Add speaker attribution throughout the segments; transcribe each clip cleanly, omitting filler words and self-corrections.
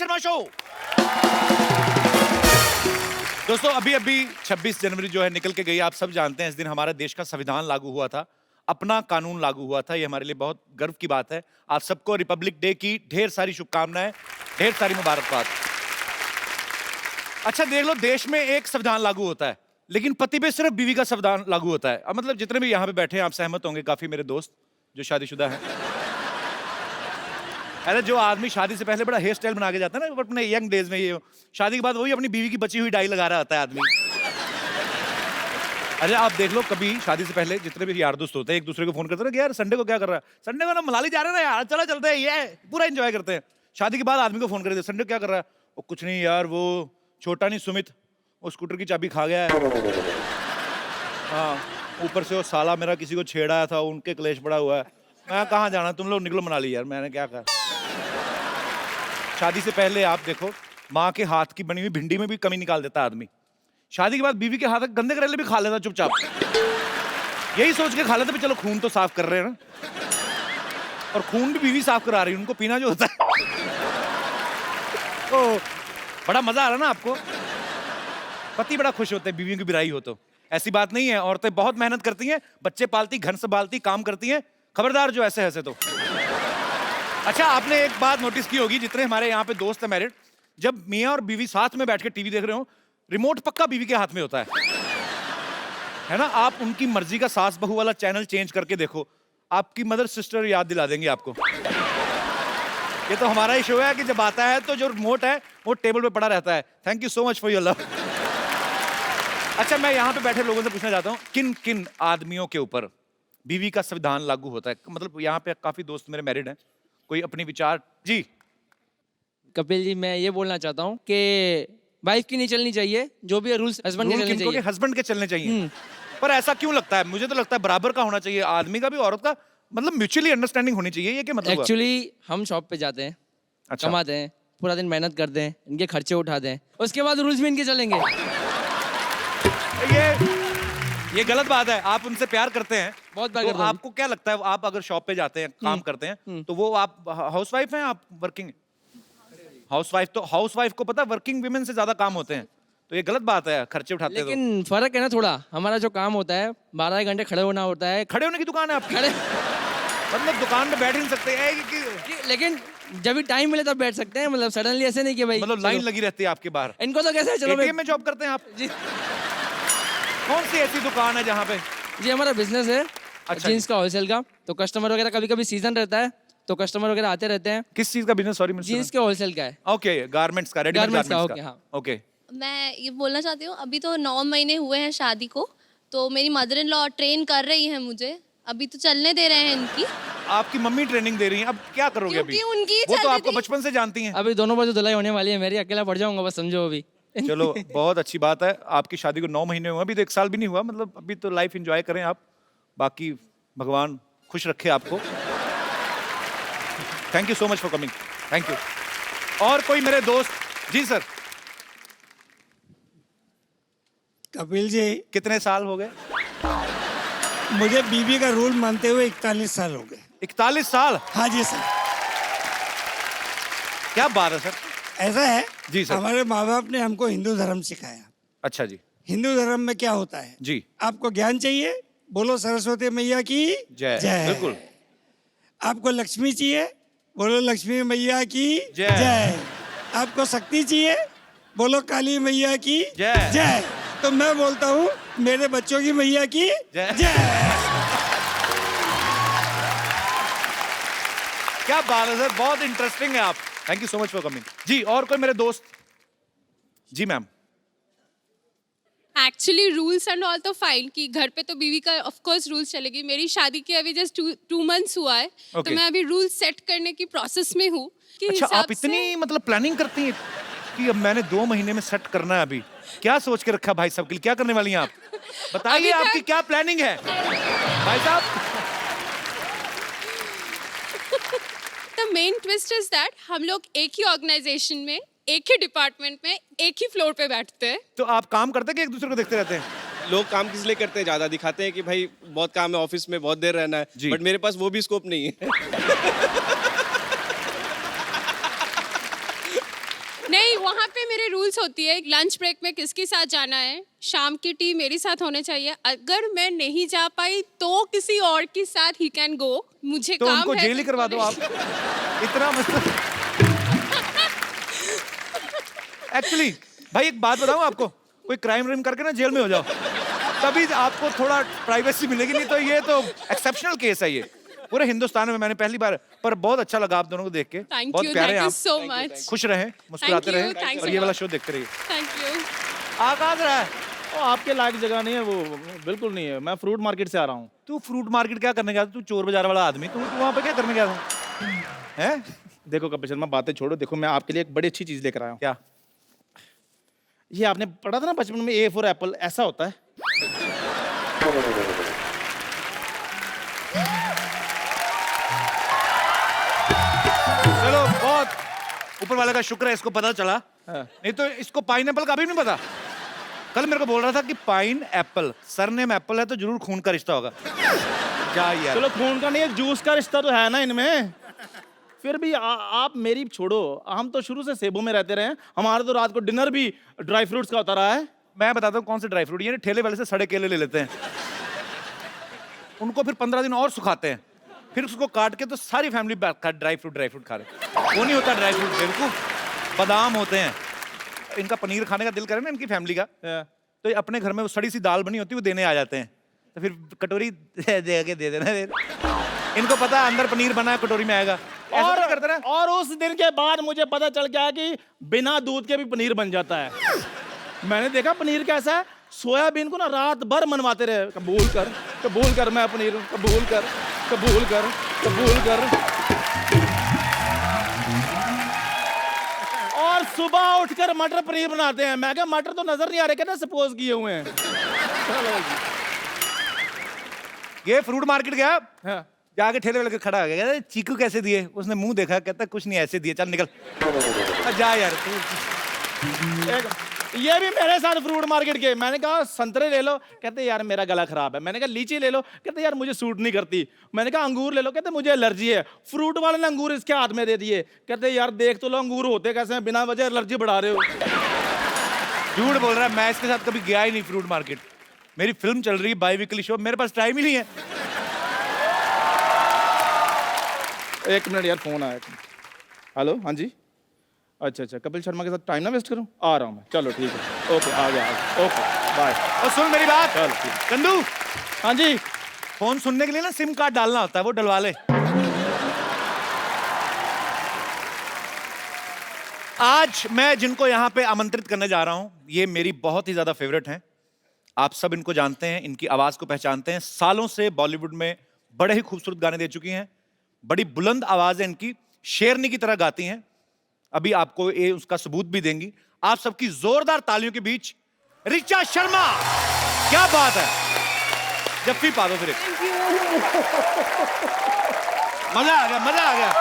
Speaker 1: Sharma show. दोस्तों अभी अभी 26 जनवरी जो है निकल के गई, आप सब जानते हैं इस दिन हमारे देश का संविधान लागू हुआ था, अपना कानून लागू हुआ था। ये हमारे लिए बहुत गर्व की बात है। आप सबको रिपब्लिक डे की ढेर सारी शुभकामनाएं, ढेर सारी मुबारकबाद। अच्छा देख लो, देश में एक संविधान लागू होता है लेकिन पति पे सिर्फ बीवी का संविधान लागू होता है। अब मतलब जितने भी यहाँ पे बैठे हैं आप सहमत होंगे, काफी मेरे दोस्त जो शादीशुदा हैं। अरे जो आदमी शादी से पहले बड़ा हेयर स्टाइल बना के जाता है ना अपने यंग डेज में, ये शादी के बाद वही अपनी बीवी की बची हुई डाई लगा रहा होता है आदमी। अरे आप देख लो, कभी शादी से पहले जितने भी यार दोस्त होते हैं एक दूसरे को फोन करते हैं कि यार संडे को क्या कर रहा है, संडे को ना मनाली जा रहे हैं ना यार, चलो चलते हैं, ये पूरा एंजॉय करते हैं। शादी के बाद आदमी को फोन करते, संडे को क्या कर रहा है, वो कुछ नहीं यार, वो छोटा नहीं सुमित, वो स्कूटर की चाबी खा गया है। हाँ, ऊपर से वो साला मेरा किसी को छेड़ा था, उनके क्लेश पड़ा हुआ है। मैं कहाँ जाना, तुम लोग निकलो मनाली यार, मैंने क्या कहा। शादी से पहले आप देखो, माँ के हाथ की बनी हुई भिंडी में भी कमी निकाल देता आदमी। शादी के बाद बीवी के हाथ के गंदे करेले भी खा लेता चुपचाप, यही सोच के खा लेता भी चलो खून तो साफ कर रहे हैं ना, और खून भी बीवी साफ करा रही है, उनको पीना जो होता है। तो बड़ा मजा आ रहा ना आपको, पति बड़ा खुश होते हैं बीवियों की बिराई हो तो। ऐसी बात नहीं है, औरतें बहुत मेहनत करती हैं, बच्चे पालती, घर संभालती, काम करती हैं, खबरदार जो ऐसे ऐसे तो। अच्छा आपने एक बात नोटिस की होगी, जितने हमारे यहाँ पे दोस्त हैं मैरिड, जब मियाँ और बीवी साथ में बैठ के टीवी देख रहे हो, रिमोट पक्का बीवी के हाथ में होता है ना। आप उनकी मर्जी का सास बहू वाला चैनल चेंज करके देखो, आपकी मदर सिस्टर याद दिला देंगे आपको। ये तो हमारा ही शो है कि जब आता है तो जो रिमोट है वो टेबल पे पड़ा रहता है। Thank you so much for your love. अच्छा मैं यहाँ पे बैठे लोगों से पूछना चाहता हूँ, किन किन आदमियों के ऊपर बीवी का संविधान लागू होता है? मतलब यहाँ पे काफी दोस्त मेरे मैरिड हैं, कोई अपनी विचार जी।
Speaker 2: कपिल जी, मैं ये बोलना चाहता हूँ कि वाइफ की नहीं चलनी चाहिए, जो भी रूल्स हस्बैंड के चलने चाहिए।
Speaker 1: हस्बैंड के चलने चाहिए। पर ऐसा क्यों लगता है? मुझे तो लगता है बराबर का होना चाहिए, आदमी का भी औरत का, मतलब म्यूचुअली अंडरस्टैंडिंग होनी चाहिए। ये क्या मतलब?
Speaker 2: एक्चुअली हम शॉप पे जाते हैं,
Speaker 1: अच्छा।
Speaker 2: कमाते हैं, पूरा दिन मेहनत करते हैं, इनके खर्चे उठाते हैं, उसके बाद रूल्स भी इनके चलेंगे।
Speaker 1: ये गलत बात है। आप उनसे प्यार करते हैं,
Speaker 2: बहुत प्यार
Speaker 1: तो
Speaker 2: करता हूँ।
Speaker 1: आपको क्या लगता है, आप अगर शॉप पे जाते हैं, काम करते हैं, तो वो आप हाउसवाइफ हैं, आप वर्किंग? हाउसवाइफ, तो हाउसवाइफ को पता वर्किंग विमेन से ज्यादा काम होते हैं, तो ये गलत बात है, खर्चे उठाते हैं।
Speaker 2: लेकिन फर्क है ना थोड़ा, हमारा जो काम होता है 12 घंटे खड़े होना होता है।
Speaker 1: खड़े होने की दुकान है आपकी?
Speaker 2: खड़े
Speaker 1: मतलब दुकान पे बैठ ही नहीं सकते हैं
Speaker 2: लेकिन जब भी टाइम मिले तब बैठ सकते हैं, मतलब सडनली ऐसे नहीं कि भाई
Speaker 1: मतलब लाइन लगी रहती है आपके बाहर।
Speaker 2: इनको तो कैसे चलो
Speaker 1: एटीएम में जॉब करते हैं आप
Speaker 2: जी।
Speaker 1: कौन सी ऐसी दुकान है जहाँ पे?
Speaker 2: जी हमारा बिजनेस है
Speaker 1: अच्छा
Speaker 2: जीन्स का, होलसेल का, तो कस्टमर वगैरह कभी कभी सीजन रहता है तो कस्टमर वगैरह आते रहते हैं।
Speaker 1: किस चीज का बिजनेस? सॉरी
Speaker 2: जीन्स के होलसेल का है।
Speaker 1: ओके, गारमेंट्स का, रेडीमेड
Speaker 2: गारमेंट्स का,
Speaker 1: गारमेंट्स
Speaker 2: ओके,
Speaker 1: का।
Speaker 2: हाँ।
Speaker 1: ओके।
Speaker 3: मैं ये बोलना चाहती हूँ, अभी तो 9 महीने हुए हैं शादी को, तो मेरी मदर इन लॉ ट्रेन कर रही है मुझे, अभी तो चलने दे रहे हैं इनकी।
Speaker 1: आपकी मम्मी ट्रेनिंग दे रही हैं, अब क्या करोगे? अभी
Speaker 3: क्योंकि उनकी
Speaker 1: वो तो
Speaker 3: चल रही
Speaker 1: आपको
Speaker 3: थी।
Speaker 1: बचपन से जानती हैं।
Speaker 2: अभी दोनों बाजू धुलाई होने वाली है मेरी, अकेला पड़ जाऊंगा बस, समझो अभी।
Speaker 1: चलो बहुत अच्छी बात है, आपकी शादी को 9 महीने हुए, अभी तो 1 साल भी नहीं हुआ, मतलब अभी तो लाइफ एंजॉय करें आप, बाकी भगवान खुश रखे आपको। Thank you so much for coming, thank you. और कोई मेरे दोस्त? जी सर।
Speaker 4: कपिल जी,
Speaker 1: कितने साल हो गए?
Speaker 4: मुझे बीबी का रूल मानते हुए 41 साल हो गए।
Speaker 1: 41 साल?
Speaker 4: हाँ जी सर।
Speaker 1: क्या बात है सर।
Speaker 4: ऐसा है
Speaker 1: जी सर।
Speaker 4: हमारे माँ बाप ने हमको हिंदू धर्म सिखाया।
Speaker 1: अच्छा जी।
Speaker 4: हिंदू धर्म में क्या होता है
Speaker 1: जी।
Speaker 4: आपको ज्ञान चाहिए, बोलो सरस्वती मैया की
Speaker 1: जय। बिल्कुल।
Speaker 4: आपको लक्ष्मी चाहिए, बोलो लक्ष्मी मैया की
Speaker 1: जय।
Speaker 4: जय। आपको शक्ति चाहिए, बोलो काली मैया की
Speaker 1: जय।
Speaker 4: जय। तो मैं बोलता हूँ मेरे बच्चों की मैया की
Speaker 1: जय।
Speaker 4: जय।
Speaker 1: क्या बात है सर, बहुत इंटरेस्टिंग है आप। Thank you so much for coming. जी और कोई मेरे दोस्त? जी ma'am.
Speaker 5: Actually rules and all तो फाइन कि घर पे तो बीवी का ऑफ कोर्स रूल्स चलेगी। मेरी शादी के अभी जस्ट 2 मंथ्स हुआ है, तो मैं अभी रूल सेट करने की प्रोसेस में हूँ।
Speaker 1: अच्छा आप इतनी मतलब प्लानिंग करती हैं कि अब मैंने 2 महीने में सेट करना है? अभी क्या सोच के रखा भाई साहब के लिए, क्या करने वाली हैं आप? बताइए आपकी क्या प्लानिंग है भाई साहब?
Speaker 5: The main twist is that हम लोग एक ही ऑर्गेनाइजेशन में, एक ही डिपार्टमेंट में, एक ही फ्लोर पे बैठते हैं।
Speaker 1: तो आप काम करते हैं कि एक दूसरे को देखते रहते हैं?
Speaker 6: लोग काम किस लिए करते हैं, ज्यादा दिखाते हैं कि भाई बहुत काम है, ऑफिस में बहुत देर रहना है, बट मेरे पास वो भी स्कोप नहीं है।
Speaker 5: सारे मेरे रूल्स होती है, लंच ब्रेक में किसके साथ जाना है, शाम की टी मेरे साथ होने चाहिए, अगर मैं नहीं जा पाई तो किसी और के साथ ही कैन गो, मुझे
Speaker 1: तो
Speaker 5: काम
Speaker 1: उनको
Speaker 5: है
Speaker 1: जेल ही करवा दो आप। इतना मतलब एक्चुअली भाई एक बात बताऊं आपको, कोई क्राइम व्राइम करके ना जेल में हो जाओ, तभी आपको थोड़ा प्राइवेसी मिलेगी, नहीं तो ये तो एक्सेप्शनल केस है ये पूरे हिंदुस्तान में। मैंने पहली बार, पर बहुत अच्छा लगा आप दोनों को देख के, बहुत प्यारे हैं
Speaker 5: थैंक यू
Speaker 1: आप।
Speaker 5: So much.
Speaker 1: खुश रहें, मुस्कुराते
Speaker 5: Thank you,
Speaker 1: रहें
Speaker 5: thanks
Speaker 1: और
Speaker 5: a
Speaker 1: ये वाला
Speaker 5: lot.
Speaker 1: शो देखते रहिए।
Speaker 5: Thank you.
Speaker 1: आकाश रहा है,
Speaker 7: वो आपके लायक जगह नहीं है, वो बिल्कुल नहीं है। मैं फ्रूट मार्केट से आ रहा हूँ।
Speaker 1: तू फ्रूट मार्केट क्या करने गया था? तू चोर बाजार वाला आदमी, तू वहां पे क्या करने गया था? हैं?
Speaker 7: देखो कपिल शर्मा, बातें छोड़ो। देखो मैं आपके लिए एक बड़ी अच्छी चीज लेकर आया हूँ।
Speaker 1: क्या?
Speaker 7: ये आपने पढ़ा था ना बचपन में, ए फॉर एप्पल, ऐसा होता है।
Speaker 1: चलो बहुत ऊपर वाले का शुक्र है इसको पता चला,
Speaker 7: हाँ।
Speaker 1: नहीं तो इसको पाइनएप्पल का भी नहीं पता। कल मेरे को बोल रहा था कि पाइन एप्पल, सरनेम एप्पल है तो जरूर खून का रिश्ता होगा। क्या यार,
Speaker 7: चलो खून का नहीं है, जूस का रिश्ता तो है ना इनमें। फिर भी आप मेरी छोड़ो, हम तो शुरू से सेबों में रहते रहे हैं। हमारा तो रात को डिनर भी ड्राई फ्रूट्स का होता रहा है।
Speaker 1: मैं बताता हूँ कौन से ड्राई फ्रूट, ये ठेले वाले से सड़े केले ले लेते हैं, उनको फिर 15 दिन और सुखाते हैं, फिर उसको काट के तो सारी फैमिली ड्राई फ्रूट खा रहे। वो नहीं होता ड्राई फ्रूट, बेवकूफ, बादाम होते हैं। इनका पनीर खाने का दिल करे ना इनकी फैमिली का, तो ये अपने घर में वो सड़ी सी दाल बनी होती है वो देने आ जाते हैं, तो फिर कटोरी दे के दे देना। इनको पता है अंदर पनीर बना है, कटोरी में आएगा। ऐसा तो करते ना।
Speaker 7: और उस दिन के बाद मुझे पता चल गया कि बिना दूध के भी पनीर बन जाता है। मैंने देखा पनीर कैसा है, सोयाबीन को ना रात भर मनवाते रहे, कबूल कर मैं पनीर, कबूल कर। और सुबह उठकर मटर पनीर बनाते हैं। मैं कहा मटर तो नजर नहीं आ रहे, कहते सपोज किए हुए हैं। चलो जी।
Speaker 1: ये फ्रूट मार्केट गया,
Speaker 7: हाँ।
Speaker 1: जाके ठेले वाले के खड़ा हो गया, कहता चीकू कैसे दिए? उसने मुंह देखा, कहता कुछ नहीं ऐसे दिए, चल निकल जा यार तू।
Speaker 7: ये भी मेरे साथ फ्रूट मार्केट के। मैंने कहा संतरे ले लो, कहते यार मेरा गला खराब है। मैंने कहा लीची ले लो, कहते यार मुझे सूट नहीं करती। मैंने कहा अंगूर ले लो, कहते मुझे एलर्जी है। फ्रूट वाले ने अंगूर इसके हाथ में दे दिए, कहते यार देख तो लो अंगूर होते कैसे हैं, बिना वजह एलर्जी बढ़ा रहे हो।
Speaker 1: झूठ बोल रहा है, मैं इसके साथ कभी गया ही नहीं फ्रूट मार्केट। मेरी फिल्म चल रही है बाई वीकली शो, मेरे पास टाइम ही नहीं है।
Speaker 7: एक मिनट यार, फोन आया। हेलो, हाँ जी। अच्छा, कपिल शर्मा के साथ टाइम ना वेस्ट करूं, आ रहा हूं मैं। चलो ठीक है, ओके, आ गया। Okay bye.
Speaker 1: और सुन मेरी बात,
Speaker 7: चलो ठीक।
Speaker 1: चंदू,
Speaker 7: हाँ जी।
Speaker 1: फोन सुनने के लिए ना सिम कार्ड डालना होता है, वो डलवा ले। आज मैं जिनको यहाँ पे आमंत्रित करने जा रहा हूं, ये मेरी बहुत ही ज्यादा फेवरेट हैं। आप सब इनको जानते हैं, इनकी आवाज को पहचानते हैं। सालों से बॉलीवुड में बड़े ही खूबसूरत गाने दे चुकी हैं, बड़ी बुलंद आवाज है इनकी, शेरनी की तरह गाती हैं। अभी आपको ये उसका सबूत भी देंगी। आप सबकी जोरदार तालियों के बीच ऋचा शर्मा। क्या बात है, जफ्फी पा दो फिर एक। मजा आ गया।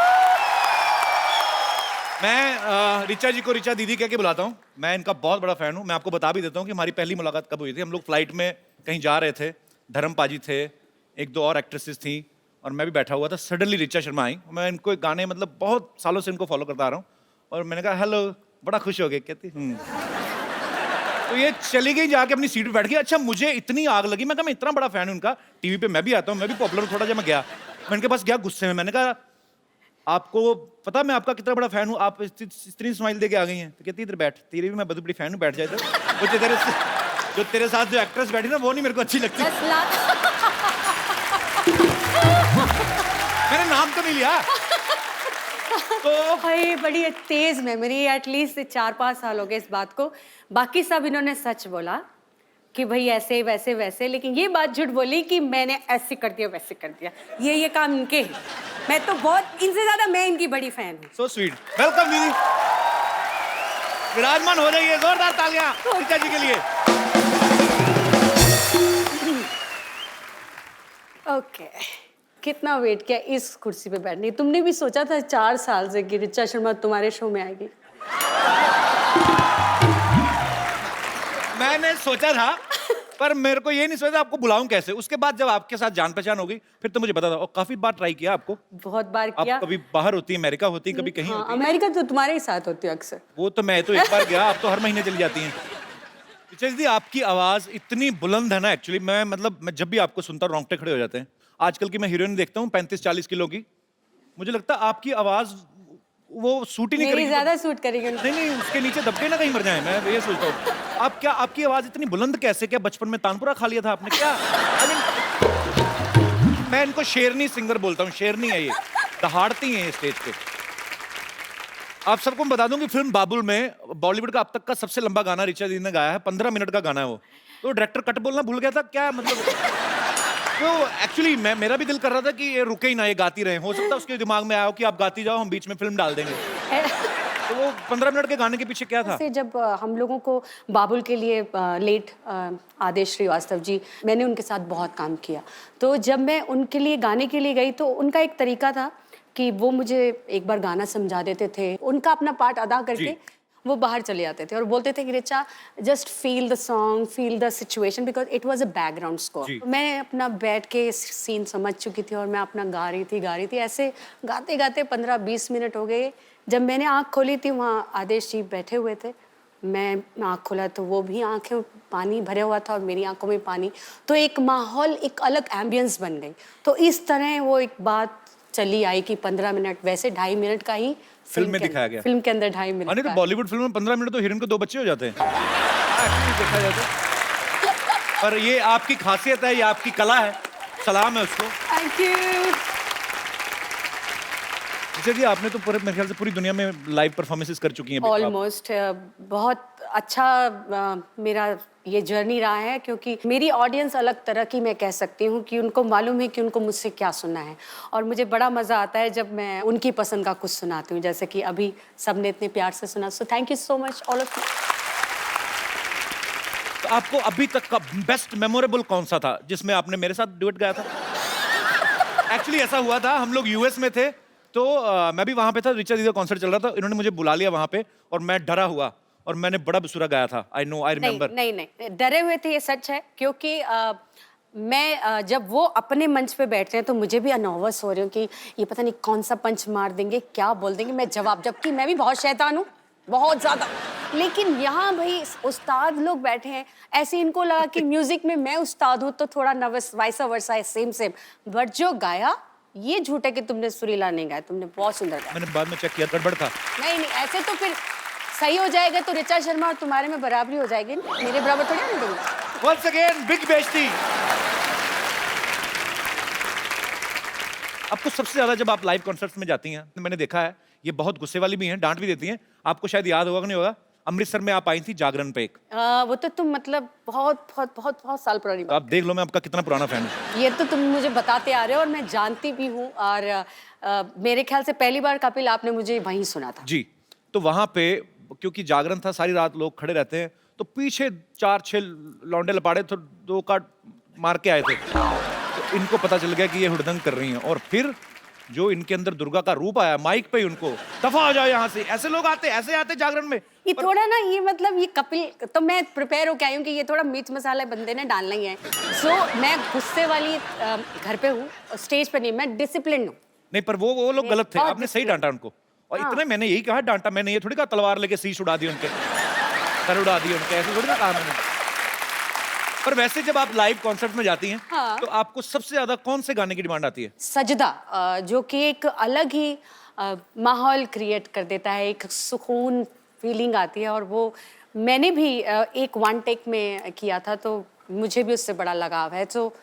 Speaker 1: मैं ऋचा जी को ऋचा दीदी कह के बुलाता हूँ। मैं इनका बहुत बड़ा फैन हूँ। मैं आपको बता भी देता हूँ कि हमारी पहली मुलाकात कब हुई थी। हम लोग फ्लाइट में कहीं जा रहे थे, धर्म पाजी थे, एक दो और एक्ट्रेसेस थी और मैं भी बैठा हुआ था। सडनली ऋचा शर्मा आई। मैं इनको एक गाने, मतलब बहुत सालों से इनको फॉलो करता आ रहा हूँ, और मैंने कहा हेलो, बड़ा खुश हो गए। कहती तो ये चली गई, जाके अपनी सीट पे बैठ गई। अच्छा, मुझे इतनी आग लगी, मैं कहा मैं इतना बड़ा फैन हूं उनका, टीवी पे मैं भी आता हूँ, मैं भी पॉपुलर हूँ थोड़ा। जब मैं गया, मैं इनके पास गया गुस्से में, मैंने कहा आपको पता मैं आपका कितना बड़ा फैन हूँ, आप इतनी स्माइल दे के आ गई हैं? तो कहती इधर बैठ, तेरी भी मैं बहुत बड़ी फैन हूँ, बैठ जाए। जो तेरे साथ जो एक्ट्रेस बैठी ना, वो नहीं मेरे को अच्छी लगती। मैंने नाम तो नहीं लिया। तो
Speaker 8: भाई बड़ी तेज मेमोरी, एटलीस्ट 4-5 साल हो गए इस बात को। बाकी सब इन्होंने सच बोला कि भाई ऐसे वैसे वैसे, लेकिन ये बात झूठ बोली कि मैंने ऐसे कर दिया वैसे कर दिया। ये काम इनके हैं। मैं तो बहुत, इनसे ज्यादा मैं इनकी बड़ी फैन हूँ।
Speaker 1: So sweet. वेलकम दीदी, विराजमान हो जाइए। जोरदार तालियां ऋचा जी के लिए।
Speaker 8: ओके, कितना वेट किया इस कुर्सी पे बैठने। तुमने भी सोचा था 4 साल से कि ऋचा शर्मा तुम्हारे शो में आएगी?
Speaker 1: मैंने सोचा था, पर मेरे को ये नहीं समझ आपको बुलाऊं कैसे। उसके बाद जब आपके साथ जान पहचान होगी फिर तो मुझे पता था। और काफी बार ट्राई किया आपको।
Speaker 8: बहुत बार
Speaker 1: आप
Speaker 8: किया।
Speaker 1: कभी बाहर होती है, अमेरिका होती है, कभी कहीं
Speaker 8: हाँ,
Speaker 1: होती है।
Speaker 8: अमेरिका तो तुम्हारे ही साथ होती है अक्सर।
Speaker 1: वो तो मैं तो एक बार गया, आप तो हर महीने चली जाती हैं। ऋचा दीदी आपकी आवाज इतनी बुलंद है ना, एक्चुअली मैं जब भी आपको सुनता हूँ रोंगटे खड़े हो जाते हैं। आजकल की मैं हीरोइन देखता हूँ 35-40 किलो की, मुझे लगता है आपकी आवाज वो सूट ही नहीं
Speaker 8: मेरी
Speaker 1: करेगी।
Speaker 8: ज्यादा सूट करेगी उनको।
Speaker 1: नहीं उसके नीचे दबके ना कहीं मर जाए, मैं ये सोचता हूँ। आपकी आवाज इतनी बुलंद कैसे? क्या बचपन में तानपुरा खा लिया था आपने क्या? मैं इनको शेरनी सिंगर बोलता हूँ, शेरनी है ये, दहाड़ती हैं ये स्टेज पे। आप सबको मैं बता दूं कि फिल्म बाबुल में बॉलीवुड का अब तक का सबसे लंबा गाना ऋचा दीदी ने गाया है, 15 मिनट का गाना है वो। तो डायरेक्टर कट बोलना भूल गया था क्या, मतलब तो एक्चुअली मेरा भी दिल कर रहा था कि ये रुके ही ना, ये गाती रहे। हो सकता है उसके दिमाग में आया हो कि आप गाती जाओ, हम बीच में फिल्म डाल देंगे। तो वो 15 मिनट के गाने के पीछे क्या था?
Speaker 8: से जब हम लोगों को बाबुल के लिए लेट आदेश श्रीवास्तव जी, मैंने उनके साथ बहुत काम किया। तो जब मैं उनके लिए गाने के लिए गई तो उनका एक तरीका था कि वो मुझे एक बार गाना समझा देते थे, उनका अपना पार्ट अदा करके वो बाहर चले जाते थे और बोलते थे कि Richa just feel the song, feel the situation, because it was a background score. मैं अपना बैठ के सीन समझ चुकी थी और मैं अपना गा रही थी। ऐसे गाते गाते 15-20 मिनट हो गए। जब मैंने आँख खोली थी वहाँ आदेश जी बैठे हुए थे, मैं आँख खोला तो वो भी आँखें पानी भरे हुआ था और मेरी आंखों में पानी। तो एक माहौल, एक अलग एम्बियंस बन गई। तो इस तरह वो एक बात चली आई कि 15 मिनट, वैसे 2.5 मिनट का ही
Speaker 1: फिल्म में दिखाया गया।
Speaker 8: फिल्म के अंदर 2.5 मिनट।
Speaker 1: नहीं तो बॉलीवुड फिल्म में 15 मिनट तो हीरोइन को 2 बच्चे हो जाते हैं। एक्चुअली देखा जाए तो। पर ये आपकी खासियत है, ये आपकी कला है, सलाम है उसको।
Speaker 8: Thank you.
Speaker 1: ऋचा जी आपने तो पूरे मेरे ख्याल से पूरी दुनिया में लाइव परफॉर्मेंसेस कर चुकी हैं।
Speaker 8: ऑलमोस्ट बहुत अच्छा मेरा ये जर्नी रहा है, क्योंकि मेरी ऑडियंस अलग तरह की, मैं कह सकती हूँ कि उनको मालूम है कि उनको मुझसे क्या सुनना है। और मुझे बड़ा मज़ा आता है जब मैं उनकी पसंद का कुछ सुनाती हूँ, जैसे कि अभी सबने इतने प्यार से सुना। So thank you so much all of you.
Speaker 1: तो आपको अभी तक का बेस्ट मेमोरेबल कौन सा था जिसमें आपने मेरे साथ डुएट गाया था? एक्चुअली ऐसा हुआ था, हम लोग यूएस में थे तो मैं भी वहां पे था, ऋचा दीदी का कॉन्सर्ट चल रहा था, इन्होंने मुझे बुला लिया वहां पे और मैं डरा हुआ और मैंने बड़ा बेसुरा गाया था। I remember.
Speaker 8: नहीं डरे हुए थे, ये सच है, क्योंकि मैं जब वो अपने मंच पे बैठते हैं तो मुझे भी नर्वस हो रही हूँ कि ये पता नहीं कौन सा पंच मार देंगे, क्या बोल देंगे, मैं जवाब, जबकि मैं भी बहुत शैतान हूँ, बहुत ज्यादा। लेकिन यहाँ भाई उस्ताद लोग बैठे हैं, ऐसे इनको लगा कि म्यूजिक में मैं उस्ताद हूँ तो थोड़ा नर्वस, वाइसा वर्सा है, सेम। बट जो गाया, ये झूठ है कि तुमने सुरीला नहीं गाया, तुमने बहुत सुंदर गाया।
Speaker 1: मैंने बाद में चेक किया, गड़बड़ था।
Speaker 8: नहीं ऐसे तो फिर सही हो जाएगा तो ऋचा शर्मा और तुम्हारे में बराबरी हो जाएगी, मेरे बराबर थोड़ी नहीं दूंगा।
Speaker 1: Once again, big बेइज्जती। आपको सबसे ज्यादा जब आप लाइव कॉन्सर्ट्स में जाती हैं, मैंने देखा है ये बहुत गुस्से वाली भी हैं, डांट भी देती हैं। आपको शायद याद होगा कि नहीं होगा, अमृतसर में आप आई थी जागरण पे एक।
Speaker 8: वो तो तुम मतलब बहुत साल पुरानी
Speaker 1: तो
Speaker 8: बात।
Speaker 1: आप देख लो मैं आपका कितना पुराना फैन हूँ।
Speaker 8: ये तो तुम मुझे बताते आ रहे हो और मैं जानती भी हूँ। और मेरे ख्याल से पहली बार कपिल आपने मुझे वहीं सुना था।
Speaker 1: जी, तो वहां पे क्योंकि जागरण था, सारी रात लोग खड़े रहते हैं, तो पीछे 4-6 लौंडे लपाड़े तो 2 काट मार के आए थे। तो इनको पता चल गया कि ये हुड़दंग कर रही हैं और फिर जो इनके अंदर दुर्गा का रूप आया माइक पे, उनको दफा हो जाओ यहाँ से, ऐसे लोग ऐसे आते जागरण में।
Speaker 8: ये थोड़ा ना, ये मतलब ये कपिल, तो मैं प्रिपेयर होके आई हूँ कि ये थोड़ा मिर्च मसाला बंदे ने डालना ही है। सो मैं गुस्से वाली घर पे हूँ, स्टेज पे नहीं, मैं डिसिप्लिन हूँ।
Speaker 1: नहीं पर वो लोग गलत थे, आपने सही डांटा उनको। और इतने मैंने यही कहा डांटा, मैंने ये थोड़ी कहा तलवार लेके शीश उड़ा दी उनके, सर उड़ा दिए उनके, ऐसे थोड़ी ना कहा मैंने। पर वैसे जब आप लाइव कॉन्सर्ट में जाती हैं तो आपको सबसे ज्यादा कौन से गाने की डिमांड आती है?
Speaker 8: सजदा, जो कि एक अलग ही माहौल क्रिएट कर देता है, एक सुकून फीलिंग आती है। और वो मैंने भी एक 1 टेक में किया था, तो मुझे भी उससे बड़ा लगाव है। तो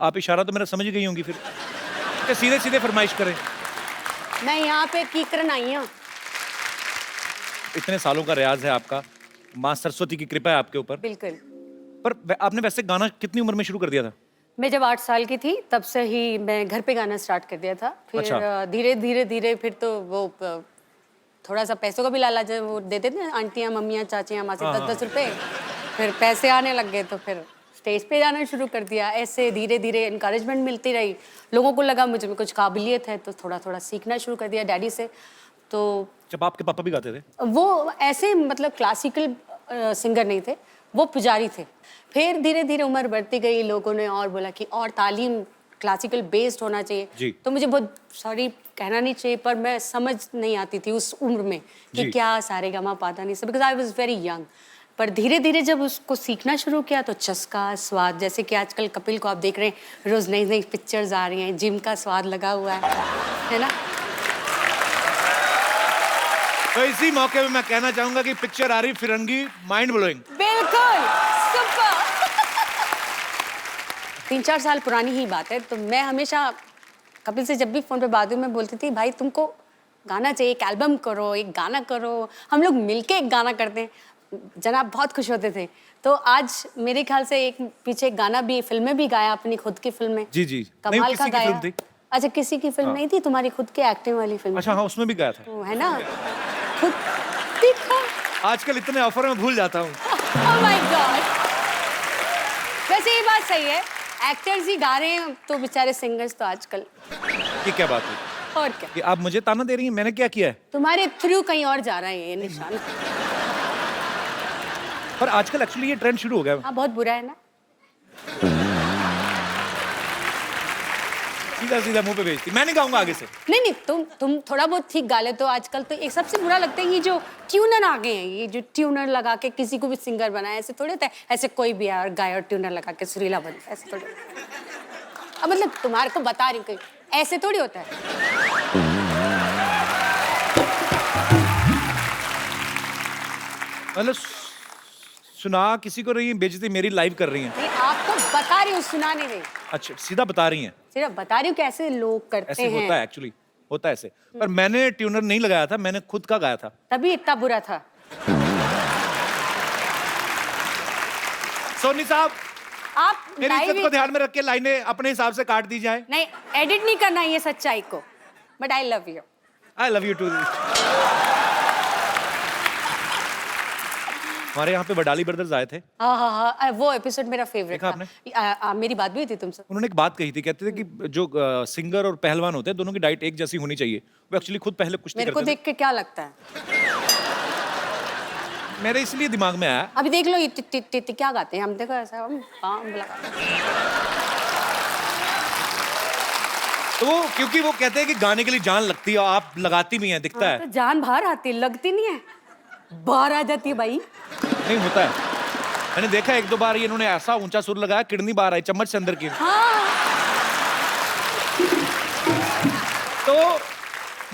Speaker 1: आप इशारा तो मेरा समझ गई होंगी फिर, तो सीधे फरमाइश करें।
Speaker 8: मैं यहाँ पे कीकरन आई हूँ।
Speaker 1: इतने सालों का रियाज है आपका, माँ सरस्वती की कृपा है आपके ऊपर।
Speaker 8: बिल्कुल।
Speaker 1: पर आपने वैसे गाना कितनी उम्र में शुरू कर दिया था?
Speaker 8: मैं जब 8 साल की थी तब से ही मैं घर पे गाना स्टार्ट कर दिया था। फिर
Speaker 1: अच्छा।
Speaker 8: धीरे फिर तो वो थोड़ा सा पैसों का भी लालच वो देते थे आंटियाँ, मम्मियाँ, चाचियाँ, माँ से 10-10 रुपए। फिर पैसे आने लग गए तो फिर स्टेज पे जाना शुरू कर दिया। ऐसे धीरे इनकरेजमेंट मिलती रही, लोगों को लगा मुझे में कुछ काबिलियत है, तो थोड़ा सीखना शुरू कर दिया डैडी से। तो
Speaker 1: जब आपके पापा भी गाते थे?
Speaker 8: वो ऐसे मतलब क्लासिकल सिंगर नहीं थे, वो पुजारी थे। फिर धीरे धीरे उम्र बढ़ती गई, लोगों ने और बोला कि और तालीम क्लासिकल बेस्ड होना
Speaker 1: जी।
Speaker 8: चाहिए। तो मुझे बहुत सॉरी कहना नहीं चाहिए, पर मैं समझ नहीं आती थी उस उम्र में कि
Speaker 1: जी।
Speaker 8: क्या सारेगामा पाधा नहीं सब, because I was very young. पर धीरे धीरे जब उसको सीखना शुरू किया तो चस्का, स्वाद, जैसे कि आजकल कपिल को आप देख रहे हैं, रोज नई नई पिक्चर्स आ रही हैं, जिम का स्वाद लगा हुआ है ना।
Speaker 1: तो इसी मौके पे मैं कहना चाहूंगा कि पिक्चर आ रही फिरंगी, माइंड ब्लोइंग।
Speaker 8: बिल्कुल सुपर। 3-4 साल पुरानी ही बात है। तो मैं हमेशा कपिल से जब भी फोन पे बात हुई, मैं बोलती थी भाई तुमको गाना चाहिए, एक एल्बम करो, एक गाना करो, हम लोग मिलके एक गाना करते हैं। जनाब बहुत खुश होते थे। तो आज मेरे ख्याल से एक पीछे एक गाना भी, फिल्म में भी गाया, अपनी खुद की फिल्म में।
Speaker 1: जी जी। नहीं,
Speaker 8: कमाल
Speaker 1: किसी
Speaker 8: का
Speaker 1: की
Speaker 8: गाया।
Speaker 1: फिल्म थी।
Speaker 8: अच्छा, किसी की फिल्म नहीं थी, तुम्हारी खुद की एक्टिंग वाली फिल्म।
Speaker 1: अच्छा हाँ, उसमें भी गया था।
Speaker 8: है ना, खुद देखो।
Speaker 1: आजकल इतने ऑफर में भूल जाता हूँ।
Speaker 8: Oh my God! वैसे ये बात सही है, एक्टर्स ही गा रहे हैं तो बेचारे सिंगर्स तो आजकल।
Speaker 1: ये क्या बात है
Speaker 8: और क्या,
Speaker 1: कि आप मुझे ताना दे रही हैं? मैंने क्या किया है?
Speaker 8: तुम्हारे थ्रू कहीं और जा रहा है ये निशान।
Speaker 1: पर आजकल एक्चुअली ये ट्रेंड शुरू हो गया है।
Speaker 8: हाँ, बहुत बुरा है ना।
Speaker 1: सीधा सीधा मुंह पे भेजती। मैं नहीं गाऊंगा आगे से।
Speaker 8: नहीं नहीं, तुम थोड़ा बहुत ठीक गा लेते हो। आजकल तो एक सबसे बुरा लगता है ये जो ट्यूनर आ गए हैं, ये जो ट्यूनर लगा के किसी को भी सिंगर बनाया, ऐसे थोड़ी होता है। ऐसे कोई भी यार गाय और ट्यूनर लगा के सुरीला बनता है, ऐसे थोड़ी। अब मतलब तुम्हारे को बता रही हूँ, ऐसे थोड़ी होता है।
Speaker 1: मतलब सुना किसी को रही है, बेइज्जती मेरी लाइव कर रही हैं।
Speaker 8: नहीं, आपको बता रही हूँ, सुना नहीं रही,
Speaker 1: अच्छा, सीधा बता रही हैं।
Speaker 8: सिर्फ बता रही हूँ कि ऐसे लोग करते
Speaker 1: ऐसे
Speaker 8: हैं।
Speaker 1: होता है एक्चुअली, होता है ऐसे। पर मैंने ट्यूनर नहीं लगाया था, मैंने खुद का गाया था।
Speaker 8: तभी इतना बुरा था।
Speaker 1: सोनी साहब,
Speaker 8: आप
Speaker 1: मेरी
Speaker 8: live
Speaker 1: इज्जत को ध्यान में रख के लाइनें अपने हिसाब से काट दी जाए।
Speaker 8: नहीं, एडिट नहीं करना ये सच्चाई को, but I love you.
Speaker 1: I love you too. हमारे यहाँ पे वडाली ब्रदर्स आए थे।
Speaker 8: हाँ हाँ हाँ, वो एपिसोड मेरा फेवरेट
Speaker 1: देखा
Speaker 8: था। मेरी बात भी हुई थी तुमसे।
Speaker 1: उन्होंने एक बात कही थी, कहते थे कि जो सिंगर और पहलवान होते हैं, दोनों की डाइट एक जैसी होनी चाहिए। वो एक्चुअली खुद पहले कुश्ती
Speaker 8: मेरे को
Speaker 1: करते थे।
Speaker 8: देख के क्या लगता है?
Speaker 1: मेरे इसलिए दिमाग में आया।
Speaker 8: अभी देख लो ये टिट क्या गाते हैं, हम देखो ऐसा हम पाँव लगा।
Speaker 1: तो वो क्योंकि वो कहते हैं कि गाने के लिए जान लगती है, और आप लगाती भी हैं, दिखता है।
Speaker 8: तो जान बाहर आती, लगती नहीं है, बाहर आ जाती है भाई।
Speaker 1: नहीं होता है, मैंने देखा एक दो बार ये इन्होंने ऐसा ऊंचा सुर लगाया, किडनी बाहर आई, चम्मच से अंदर की।
Speaker 8: हाँ।
Speaker 1: तो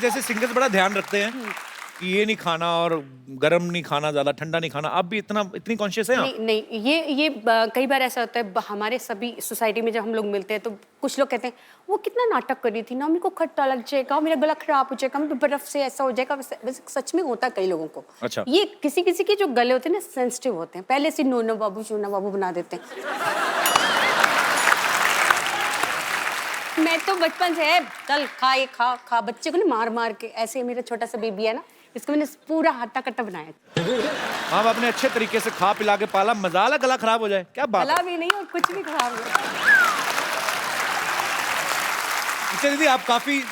Speaker 1: जैसे सिंगर्स बड़ा ध्यान रखते हैं कि ये नहीं खाना और गर्म नहीं खाना, ज्यादा ठंडा नहीं खाना, आप भी इतनी कॉन्शियस हैं आप?
Speaker 8: नहीं नहीं, ये कई बार ऐसा होता है हमारे सभी सोसाइटी में, जब हम लोग मिलते हैं तो कुछ लोग कहते हैं वो कितना नाटक कर रही थी ना, मेरे को खट्टा लग जाएगा, मेरा गला खराब हो जाएगा, मैं बर्फ से ऐसा हो जाएगा। वैसे सच में होता है कई लोगों को।
Speaker 1: अच्छा।
Speaker 8: ये किसी किसी के जो गले होते हैं ना, सेंसिटिव होते हैं, पहले से नोनो बाबू चूना बाबू बना देते हैं। मैं तो बचपन से चल खा ये खा बच्चे को ना मार मार के, ऐसे मेरा छोटा सा बेबी है ना, इसको मैंने पूरा हट्टा कट्टा बनाया।
Speaker 1: आप अपने अच्छे तरीके से खा पिला के पाला, मजाला गला खराब हो जाए, क्या बात
Speaker 8: गला
Speaker 1: है?
Speaker 8: भी नहीं और कुछ भी खराब नहीं।
Speaker 1: अच्छा दीदी, आप काफी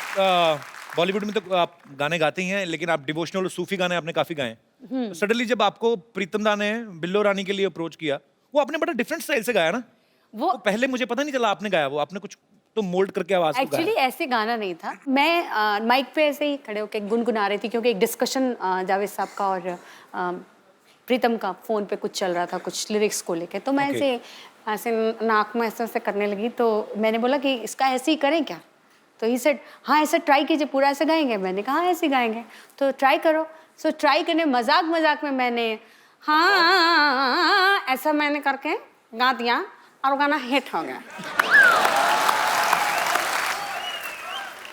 Speaker 1: बॉलीवुड में तो आप गाने गाते ही हैं, लेकिन आप डिवोशनल और सूफी गाने आपने काफी गाए हैं। तो सडनली जब आपको प्रीतम दा ने बिल्लो रानी के लिए अप्रोच किया, वो आपने बड़ा डिफरेंट स्टाइल से गाया ना।
Speaker 8: वो
Speaker 1: तो पहले मुझे पता नहीं चला आपने गाया, वो आपने कुछ तो मोल्ड करके आवाज को
Speaker 8: एक्चुअली
Speaker 1: गाया।
Speaker 8: ऐसे गाना नहीं था। मैं माइक पे ऐसे ही खड़े होकर गुनगुना रही थी, क्योंकि एक डिस्कशन जावेद साहब का और प्रीतम का फोन पे कुछ चल रहा था, कुछ लिरिक्स को लेके। तो मैं
Speaker 1: Okay.
Speaker 8: ऐसे नाक में ऐसे करने लगी, तो मैंने बोला कि इसका ऐसे ही करें क्या? तो ही सेड हाँ ऐसे ट्राई कीजिए, पूरा ऐसे गाएंगे। मैंने कहा हाँ ऐसे गाएंगे, तो ट्राई करो। सो ट्राई करने मजाक मजाक में मैंने हाँ ऐसा मैंने करके गा दिया और वो गाना हिट हो गया।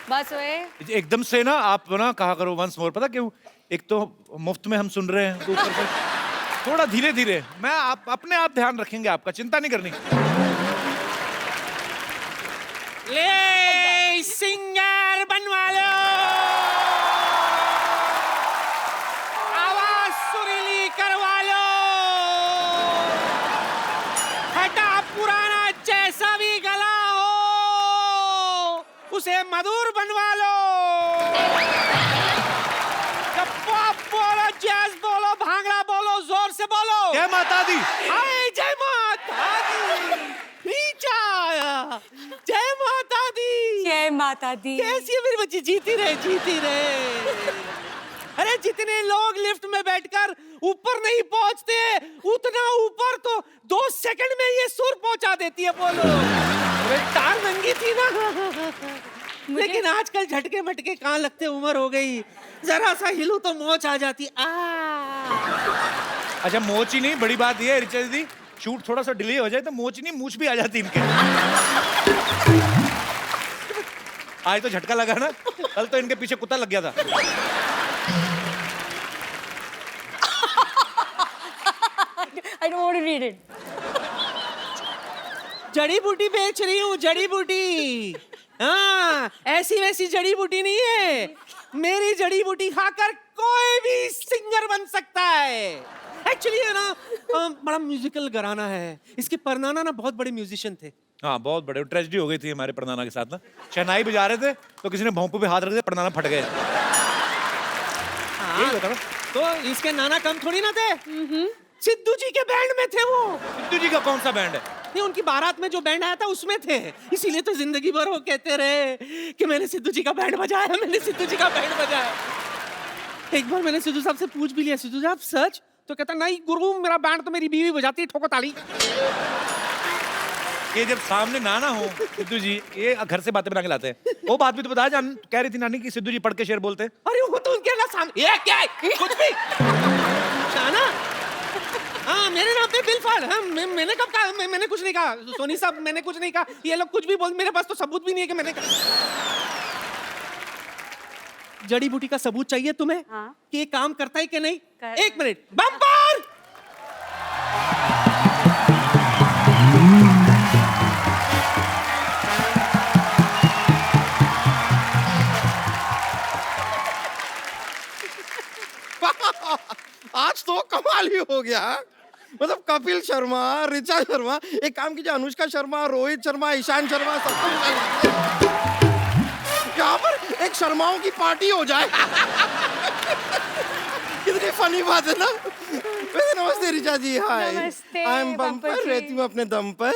Speaker 8: बस वे
Speaker 1: एकदम से ना आप ना कहा करो वंस मोर, पता क्यों? एक तो मुफ्त में हम सुन रहे हैं, तो ऊपर से थोड़ा धीरे धीरे। मैं अपने आप ध्यान रखेंगे आपका, चिंता नहीं करनी।
Speaker 2: ले सिंगर बनवा लो, आवाज सुरीली करवा लो, हटा पुराना जैसा भी गला हो उसे मधुर बनवा लो। जब पॉप बोलो, जैज बोलो, भांगड़ा बोलो, जोर
Speaker 9: से बोलो।
Speaker 1: जय माता दी।
Speaker 9: हाय जय माता दी। नीचा आया। जय माता दी।
Speaker 8: जय माता दी।
Speaker 9: कैसी है मेरी बच्ची? जीती रहे, जीती रहे। अरे जितने लोग लिफ्ट में बैठकर ऊपर नहीं पहुंचते उतना ऊपर तो 2 सेकंड में ये सुर पहुंचा देती है। बोलो। अरे टांग नंगी थी ना। लेकिन आजकल झटके मटके कहाँ लगते, उम्र हो गई, जरा सा हिलू तो मोच आ जाती।
Speaker 1: अच्छा मोच ही नहीं, बड़ी बात ये है ऋचा दीदी, शूट थोड़ा सा डिले हो जाए तो मोच नहीं मूछ भी आ जाती इनके। आज तो झटका लगा ना, कल तो इनके पीछे कुत्ता लग गया था।
Speaker 8: I don't want to read it.
Speaker 9: जड़ी बूटी बेच रही हूँ, जड़ी बूटी। हाँ, ऐसी वैसी जड़ी बूटी नहीं है। मेरी जड़ी बूटी खाकर कोई भी सिंगर बन सकता है। एक्चुअली है ना, बड़ा म्यूजिकल घराना है। इसके परनाना ना बहुत बड़े म्यूजिशियन थे।
Speaker 1: हाँ बहुत बड़े, ट्रेजेडी हो गई थी हमारे परनाना के साथ ना। शहनाई बजा रहे थे तो किसी ने भोंपू पे हाथ रख दिया, परनाना फट गए। यही होता ना।
Speaker 9: तो इसके नाना कम थोड़ी ना थे। सिद्धू जी के बैंड में थे वो।
Speaker 1: सिद्धू जी का कौन सा बैंड है?
Speaker 9: नहीं, उनकी बारात में जो बैंड आया था उसमें थे। इसीलिए तो जिंदगी भर वो कहते रहे कि मैंने सिद्धू जी का बैंड बजाया, मैंने सिद्धू जी का बैंड बजाया। एक बार मैंने सिद्धू साहब से पूछ भी लिया, सिद्धू साहब सच? तो कहता नहीं गुरु, मेरा बैंड तो मेरी बीवी बजाती है, ठोको ताली।
Speaker 1: ये जब सामने नाना हो सिद्धू जी, ये घर से बातें बना के लाते हैं। वो बात भी तो बता, जान कह रही थी नानी कि सिद्धू जी पढ़ के शेर बोलते हैं।
Speaker 9: अरे वो तो उनके ना सामने, ये क्या है? कुछ भी शाना। हाँ मेरे नाम पे बिल फाड़। हाँ मैंने कब कहा? मैंने कुछ नहीं कहा सोनी साहब, मैंने कुछ नहीं कहा। ये लोग कुछ भी बोल, मेरे पास तो सबूत भी नहीं है कि मैंने कहा। जड़ी बूटी का सबूत चाहिए तुम्हें?
Speaker 8: हाँ।
Speaker 9: कि ये काम करता है कि नहीं?
Speaker 8: कर-
Speaker 9: 1 मिनट। बम्पर।
Speaker 10: आज तो कमाल ही हो गया। मतलब कपिल शर्मा, ऋचा शर्मा, एक काम कीजिए, अनुष्का शर्मा, रोहित शर्मा, ईशान शर्मा, सबको यहाँ पर एक शर्माओं की पार्टी हो जाए। कितनी फनी बात है ना। वैसे नमस्ते ऋचा जी। हाय,
Speaker 8: नमस्ते,
Speaker 10: आई एम
Speaker 8: बम्पर
Speaker 10: बम्पर,
Speaker 8: जी।
Speaker 10: रहती हूँ अपने दम पर।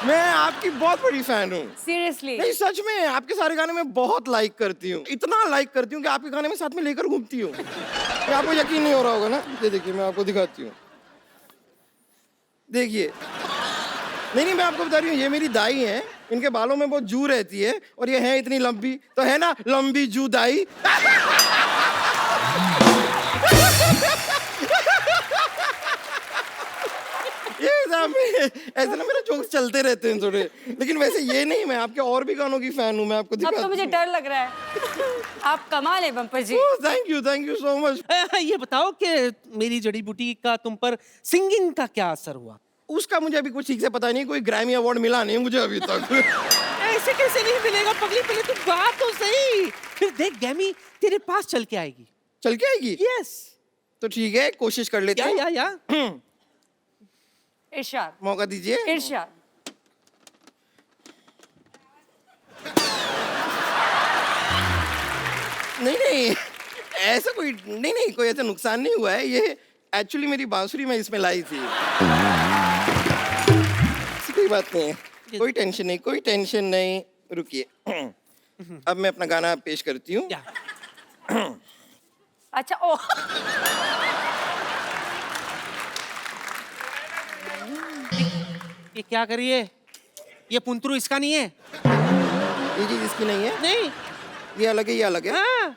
Speaker 10: मैं आपकी बहुत बड़ी फैन हूँ।
Speaker 8: Seriously.
Speaker 10: नहीं सच में, आपके सारे गाने में बहुत लाइक करती हूँ। इतना लाइक करती हूँ कि आपके गाने में साथ में लेकर घूमती हूँ। ये आपको यकीन नहीं हो रहा होगा ना। ये देखिए, मैं आपको दिखाती हूँ। देखिए। नहीं, मैं आपको बता रही हूँ, ये मेरी दाई है। इनके बालों में बहुत जू रहती है और ये है इतनी लंबी, तो है ना लंबी जू दाई। ऐसे ना मेरे जोक्स चलते रहते हैं थोड़े, लेकिन वैसे ये नहीं, मैं आपके और भी गानों की फैन हूँ। मैं आपको
Speaker 8: अब तो मुझे डर लग रहा है। आप कमाल है Bumper ji.
Speaker 10: Thank you so much.
Speaker 9: ये बताओ कि मेरी जड़ी बूटी का तुम पर सिंगिंग का क्या असर हुआ?
Speaker 10: उसका मुझे अभी कुछ ठीक से पता नहीं, कोई ग्रैमी अवार्ड मिला नहीं मुझे अभी तक।
Speaker 9: ऐसे कैसे नहीं मिलेगा पगली? पहले तू गा तो सही, फिर देख ग्रैमी तेरे पास चल के आएगी।
Speaker 10: चल के आएगी?
Speaker 9: यस।
Speaker 10: तो ठीक है, कोशिश कर लेते हैं।
Speaker 9: या
Speaker 8: इरशाद।
Speaker 10: मौका दीजिए।
Speaker 8: इरशाद।
Speaker 10: नहीं, ऐसा कोई नहीं, कोई ऐसा नुकसान नहीं हुआ है। ये एक्चुअली मेरी बांसुरी में इसमें लाई थी। कोई बात नहीं है, कोई टेंशन नहीं। रुकिए, अब मैं अपना गाना पेश करती हूँ।
Speaker 8: अच्छा ओ।
Speaker 9: ये क्या करिए? ये पुंतरू इसका नहीं है।
Speaker 10: ये चीज इसकी नहीं है?
Speaker 9: नहीं,
Speaker 10: ये अलग है, ये अलग है।
Speaker 9: हाँ।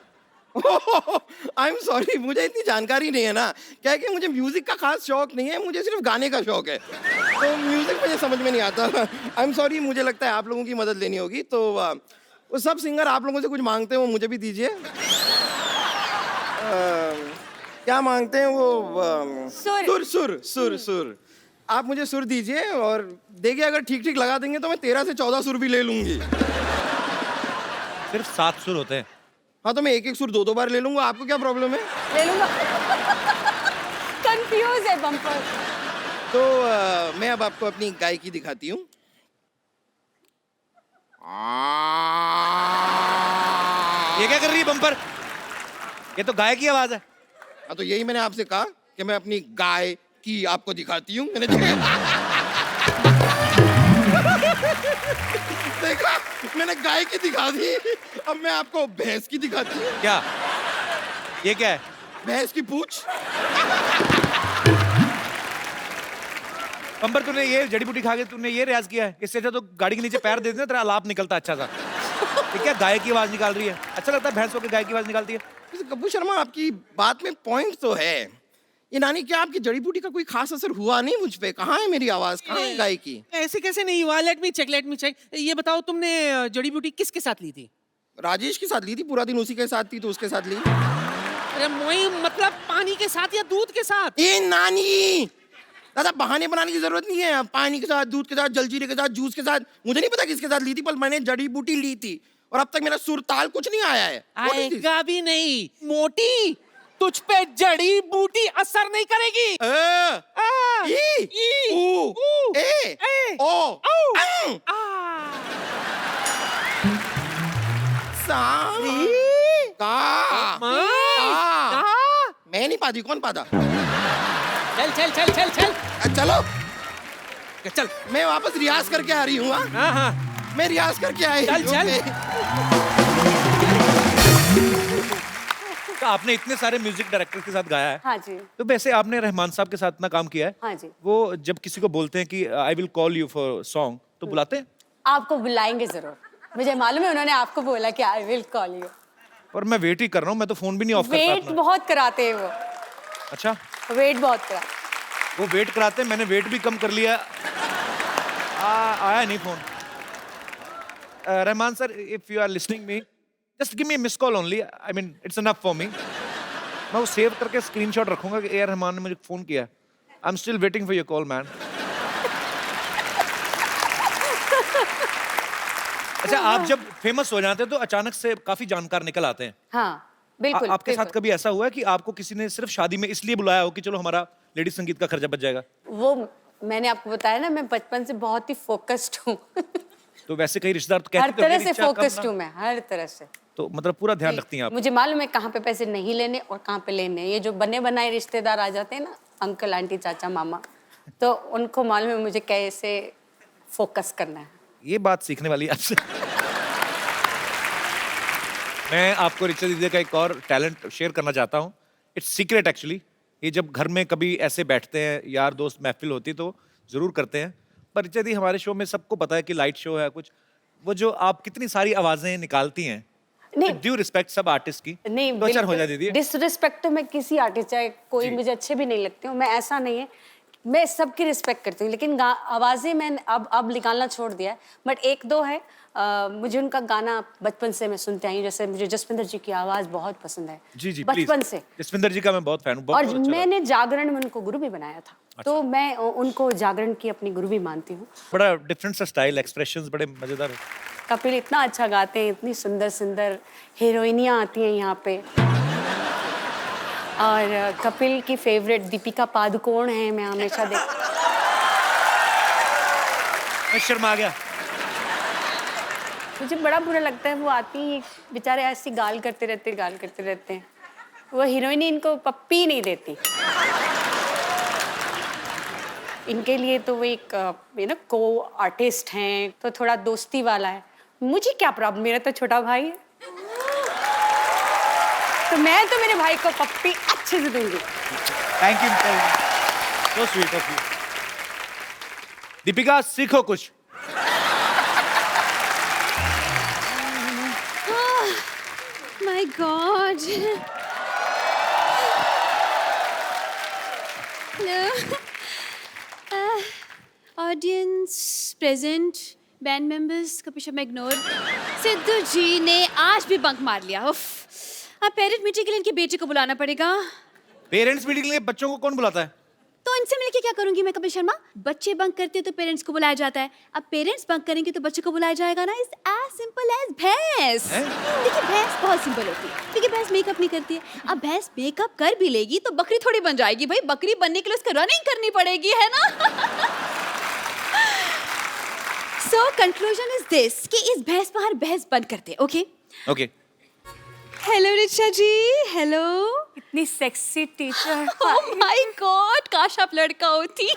Speaker 10: आई एम सॉरी, मुझे इतनी जानकारी नहीं है ना। क्या है कि मुझे म्यूजिक का खास शौक नहीं है, मुझे सिर्फ गाने का शौक है। तो म्यूजिक मुझे समझ में नहीं आता। आई एम सॉरी, मुझे लगता है आप लोगों की मदद लेनी होगी। तो वो सब सिंगर आप लोगों से कुछ मांगते हैं, वो मुझे भी दीजिए। क्या मांगते हैं वो? सुर। आप मुझे सुर दीजिए और देखिए, अगर ठीक ठीक लगा देंगे तो मैं 13 से 14 सुर भी ले लूंगी।
Speaker 1: सिर्फ 7 सुर होते हैं।
Speaker 10: हाँ, तो मैं एक सुर 2 बार ले लूंगा। आपको क्या प्रॉब्लम है?
Speaker 8: ले लूंगा। कंफ्यूज है बम्पर।
Speaker 10: तो मैं अब आपको अपनी गायकी दिखाती हूँ।
Speaker 1: ये क्या कर रही है बम्पर? ये तो गाय की आवाज है।
Speaker 10: हाँ, तो यही मैंने आपसे कहा कि मैं अपनी गाय की आपको दिखाती हूँ। मैंने देखा, मैंने गाय की दिखा दी, अब मैं आपको भैंस की दिखाती हूँ।
Speaker 1: क्या ये क्या है?
Speaker 10: भैंस की पूंछ।
Speaker 1: अंबर तूने ये जड़ी बूटी खा के तूने ये रियाज किया है? इससे अच्छा तो गाड़ी के नीचे पैर दे देना, तेरा आलाप निकलता अच्छा सा। ये क्या गाय की आवाज निकाल रही है? अच्छा लगता है भैंस होकर गाय की आवाज निकालती है?
Speaker 10: कपूर शर्मा, आपकी बात में पॉइंट तो है। ये नानी, क्या आपकी जड़ी बूटी का कोई खास असर हुआ नहीं मुझ पे? कहाँ है मेरी आवाज, कहाँ है गाय की?
Speaker 9: ऐसे कैसे नहीं हुआ? Let me check. ये बताओ, तुमने जड़ी बूटी किसके साथ ली थी?
Speaker 10: राजेश के साथ ली थी, पूरा दिन उसी के साथ थी तो उसके साथ ली।
Speaker 9: अरे मोई, मतलब पानी के साथ या दूध के साथ?
Speaker 10: ए नानी, दादा बहाने बनाने की जरूरत नहीं है। पानी के साथ, दूध के साथ, जलजीरे के साथ, जूस के साथ, मुझे नहीं पता किसके साथ ली थी, पर मैंने जड़ी बूटी ली थी और अब तक मेरा सुर ताल कुछ नहीं आया है।
Speaker 9: आएगा भी नहीं। मोटी, तुझ पे जड़ी बूटी असर नहीं करेगी।
Speaker 10: मैं नहीं पाती, कौन पाता?
Speaker 9: चल।
Speaker 10: चलो,
Speaker 9: चल,
Speaker 10: मैं वापस रियाज करके आ रही हूँ।
Speaker 9: हाँ।
Speaker 10: मैं रियाज करके आई।
Speaker 9: चल।
Speaker 1: तो आपने इतने सारे म्यूजिक डायरेक्टर के साथ गाया है।
Speaker 8: हाँ जी।
Speaker 1: तो वैसे आपने रहमान साहब के साथ इतना काम किया है।
Speaker 8: हाँ जी।
Speaker 1: वो जब किसी को बोलते हैं कि I will call you for song, तो बुलाते हैं?
Speaker 8: आपको बुलाएंगे जरूर, मुझे मालूम है उन्होंने आपको बोला कि आई विल कॉल यू।
Speaker 1: और मैं वेट ही कर रहा हूँ, मैं तो फोन भी नहीं ऑफ करता
Speaker 8: वेट
Speaker 1: अपना।
Speaker 8: बहुत कराते हैं वो।
Speaker 1: अच्छा,
Speaker 8: वेट बहुत करा।
Speaker 1: वो वेट कराते हैं, मैंने वेट भी कम कर लिया। आया नहीं phone. Rahman sir, if you are listening me, just give me a miss call only, I mean it's enough for me. मैं वो सेव करके स्क्रीनशॉट रखूंगा कि ए आर रहमान ने मुझे फोन किया। I am still waiting for your call man. अच्छा, आप जब फेमस हो जाते हैं तो अचानक से काफी जानकार निकल आते हैं।
Speaker 8: हाँ बिल्कुल।
Speaker 1: आपके साथ
Speaker 8: बिल्कुल।
Speaker 1: कभी ऐसा हुआ है कि आपको किसी ने सिर्फ शादी में इसलिए बुलाया हो कि चलो हमारा लेडी संगीत का खर्चा बच जाएगा?
Speaker 8: वो मैंने आपको बताया ना, मैं बचपन से बहुत ही फोकस्ड हूँ।
Speaker 1: तो वैसे कई रिश्तेदार तो
Speaker 8: हर
Speaker 1: कहते हैं
Speaker 8: तरह
Speaker 1: कि
Speaker 8: से
Speaker 1: इच्छा कम
Speaker 8: फोकस्ड
Speaker 1: ना।
Speaker 8: हूँ मैं, हर तरह से।
Speaker 1: तो मतलब पूरा ध्यान रखती हैं आप?
Speaker 8: मुझे मालूम है कहाँ पे पैसे नहीं लेने और कहाँ पे लेने। ये जो बने बनाए रिश्तेदार आ जाते हैं ना, अंकल आंटी चाचा मामा, तो उनको मालूम है मुझे कैसे फोकस करना है।
Speaker 1: ये बात सीखने वाली है आपसे। मैं आपको ऋचा दीदी का एक और टैलेंट शेयर करना चाहता हूँ। It's secret actually. ये जब घर में कभी ऐसे बैठते हैं, यार दोस्त महफिल होती तो जरूर करते हैं, पर ऋचा दी हमारे शो में सबको पता है कि लाइट शो है कुछ, वो जो आप कितनी सारी आवाजें निकालती हैं,
Speaker 8: नहीं
Speaker 1: ड्यू रिस्पेक्ट सब आर्टिस्ट की,
Speaker 8: नहीं,
Speaker 1: दो चार हो जाए दीदी।
Speaker 8: डिसरिस्पेक्ट तो मैं किसी आर्टिस्ट, चाहे कोई मुझे अच्छे भी नहीं लगते हो, मैं ऐसा नहीं है, मैं सबकी रिस्पेक्ट करती हूँ, लेकिन आवाजें मैंने अब निकालना छोड़ दिया है। बट एक दो है, मुझे उनका गाना बचपन से मैं सुनते आई हूँ। जैसे मुझे जसविंदर जी की आवाज बहुत पसंद है।
Speaker 1: जी
Speaker 8: बचपन से।
Speaker 1: जसविंदर जी का मैं बहुत फैन हूँ।
Speaker 8: और मैंने जागरण में उनको गुरु भी बनाया था। तो मैं उनको जागरण की अपनी गुरु भी मानती हूँ।
Speaker 1: बड़ा डिफरेंट सा स्टाइल, एक्सप्रेशंस बड़े मजेदार।
Speaker 8: कपिल इतना अच्छा गाते हैं, इतनी सुंदर सुंदर हीरोइनियाँ आती हैं यहाँ पे। और कपिल की फेवरेट दीपिका पादुकोण है, मैं हमेशा
Speaker 1: मैं शर्मा गया।
Speaker 8: मुझे बड़ा बुरा लगता है, वो आती हैं बेचारे ऐसी गाल करते रहते हैं। वो हीरोइन इनको पप्पी नहीं देती। इनके लिए तो वो एक को आर्टिस्ट हैं, तो थोड़ा दोस्ती वाला है। मुझे क्या प्रॉब्लम, मेरा तो छोटा भाई है, तो मैं तो मेरे भाई को पप्पी अच्छे से दूंगी।
Speaker 1: Thank you, so sweet of you. Deepika, सीखो कुछ।
Speaker 5: My God. Hello. Audience present, band members, Kapil Sharma ignore. Sidhu ji ने आज भी बंक मार लिया। उफ, अब पेरेंट मीटिंग के लिए इनके बेटे को बुलाना पड़ेगा।
Speaker 1: पेरेंट्स मीटिंग के लिए बच्चों को कौन बुलाता है?
Speaker 5: तो इनसे मिलके क्या करूंगी मैं कपिल शर्मा? बच्चे बंक करते हैं तो पेरेंट्स को बुलाया जाता है, अब पेरेंट्स बंक करेंगे तो बच्चे को बुलाया जाएगा ना। इट्स एज सिंपल एज भैंस। देखिए भैंस बहुत सिंपल होती है, क्योंकि भैंस मेकअप नहीं करती है। अब भैंस मेकअप कर भी लेगी तो बकरी थोड़ी बन जाएगी भाई। बकरी बनने के लिए उसको रनिंग करनी पड़ेगी, है ना? सो कंक्लूजन इज दिस कि इस भैंस पर हर भैंस बंद करते हैं। Okay
Speaker 1: okay.
Speaker 5: हेलो रिचा जी, हेलो।
Speaker 8: इतनी sexy teacher.
Speaker 5: Oh my God, काश आप लड़का होती।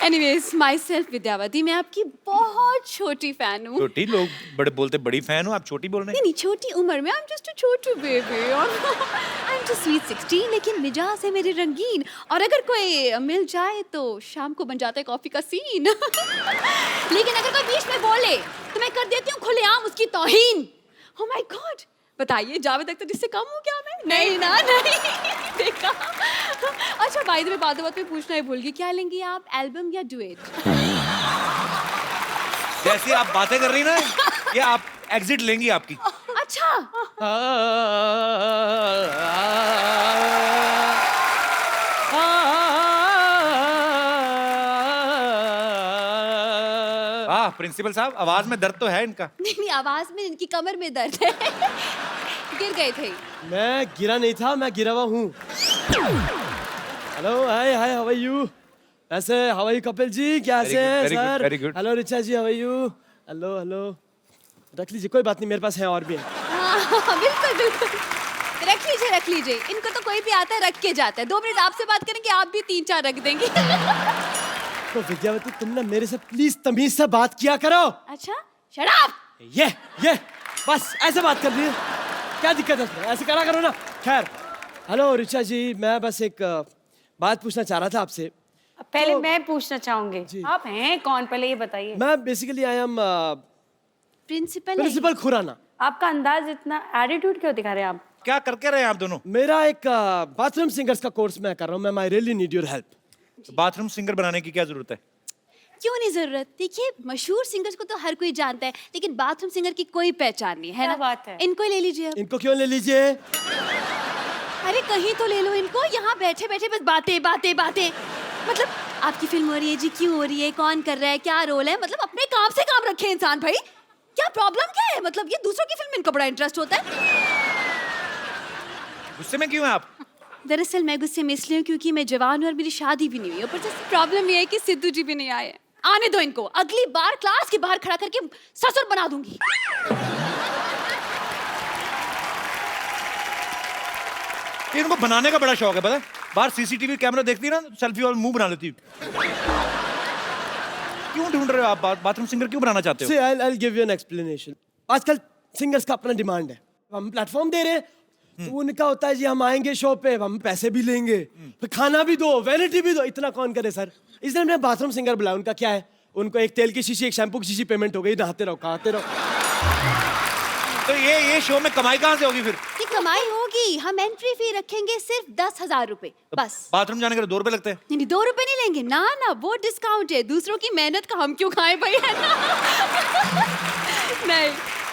Speaker 5: एनीवेज, माई सेल्फ विद्यावती, मैं आपकी बहुत छोटी फैन हूँ।
Speaker 1: छोटी लोग बड़े बोलते बड़ी फैन हो, आप छोटी बोल रहे हैं।
Speaker 5: नहीं, छोटी उम्र में, I am just a Chhotu baby. I am just sweet 16, लेकिन मिजाज है मेरे रंगीन, और अगर कोई मिल जाए तो शाम को बन जाता है कॉफी का सीन। लेकिन अगर कोई बीच में बोले तो मैं कर देती हूँ खुलेआम उसकी तौहीन। ओह माय गॉड, बताइए जावेद अख्तर जिससे कम हूँ क्या मैं? नहीं ना, नहीं देखा। अच्छा, बाय द वे, बात में पूछना ही भूल गई, क्या लेंगी आप, एल्बम या डुएट?
Speaker 1: जैसी आप बातें कर रही ना, ये आप एग्जिट लेंगी आपकी।
Speaker 5: अच्छा,
Speaker 1: वाह प्रिंसिपल साहब, आवाज में दर्द तो है इनका।
Speaker 5: नहीं, आवाज में, इनकी कमर में दर्द है। गिर गए थे।
Speaker 11: मैं गिरा नहीं था, मैं गिरा हुआ हूँ। Hello, hi hi, how are you? ऐसे how are you Kapil ji, कैसे हैं sir?
Speaker 1: Very good.
Speaker 11: Hello Richa ji, how are you? Hello hello, रख लीजिए, कोई बात नहीं, मेरे पास है और भी है।
Speaker 5: हाँ, बिल्कुल बिल्कुल, रख लीजिए रख लीजिए। इनको तो कोई भी आता है रख के जाता है। 2 मिनट आपसे बात करेंगे, आप भी 3-4 रख देंगे।
Speaker 11: तो विद्यावती, तुम ना मेरे से प्लीज तमीज से बात किया करो।
Speaker 5: अच्छा, शट अप।
Speaker 11: ये बस ऐसे बात कर रही है, क्या दिक्कत है उसमें? ऐसे करा करो ना। खैर, हेलो रिचा जी, मैं बस एक बात पूछना चाह रहा था आपसे।
Speaker 8: पहले मैं पूछना चाहूंगी,
Speaker 11: जी।
Speaker 8: आप हैं कौन, पहले ये बताइए।
Speaker 11: मैं basically I am principal Khurana.
Speaker 8: आपका अंदाज इतना, एटीट्यूड क्यों दिखा रहे हैं आप?
Speaker 1: क्या करके रहे हैं आप दोनों?
Speaker 11: मेरा एक बाथरूम सिंगर्स का कोर्स मैं कर रहा हूँ, मैं I really need your help.
Speaker 1: Bathroom singer बनाने की क्या जरूरत है?
Speaker 5: क्यों नहीं जरूरत? देखिए, मशहूर सिंगर्स को तो हर कोई जानता है, लेकिन बाथरूम सिंगर की कोई पहचान नहीं है
Speaker 8: क्या
Speaker 5: ना।
Speaker 8: बात है?
Speaker 5: इनको ही ले लीजिए अब।
Speaker 11: इनको क्यों ले लीजिए?
Speaker 5: अरे कहीं तो ले लो इनको, यहाँ बैठे बैठे बस बातें बातें बातें। मतलब आपकी फिल्म हो रही है जी, क्यों हो रही है, कौन कर रहा है, क्या रोल है, मतलब अपने काम से काम रखे इंसान भाई। क्या प्रॉब्लम क्या है? मतलब ये दूसरों की फिल्म में इनको बड़ा इंटरेस्ट होता है।
Speaker 1: गुस्से में क्यों हैं आप?
Speaker 5: दरअसल मैं गुस्से में इसलिए हूँ क्योंकि मैं जवान हूँ और मेरी शादी भी नहीं हुई। ऊपर से प्रॉब्लम ये है कि सिद्धू जी भी नहीं आए। आने दो इनको, अगली बार क्लास के बाहर खड़ा करके ससुर बना दूंगी।
Speaker 1: इनको बनाने का बड़ा शौक है, पता है? बाहर सीसीटीवी कैमरा देखती ना, सेल्फी और मुंह बना लेती। क्यों ढूंढ रहे हो आप बाथरूम सिंगर, क्यों बनाना चाहते हो?
Speaker 11: See, I'll give you an explanation. आजकल सिंगर्स का अपना डिमांड है, हम प्लेटफॉर्म दे रहे हैं, तो उनका होता है जी हम आएंगे शो पे, हम पैसे भी लेंगे, फिर खाना भी दो, वैनिटी भी दो। इतना कौन करे सर? इसलिए हमने बाथरूम सिंगर बुलाया। उनका क्या है, उनको एक तेल की शीशी, एक शैम्पू की शीशी पेमेंट हो गई, नहाते रहो, खाते रहो।
Speaker 1: तो ये शो में कमाई कहाँ से होगी फिर?
Speaker 5: ये कमाई होगी, हम एंट्री फी रखेंगे सिर्फ 10,000 रुपए बस।
Speaker 1: बाथरूम जाने के लिए 2 रुपए लगते हैं?
Speaker 5: नहीं, 2 रुपए नहीं लेंगे ना ना, वो डिस्काउंट है। दूसरों की मेहनत का हम क्यों खाएं भाई, है ना? नहीं,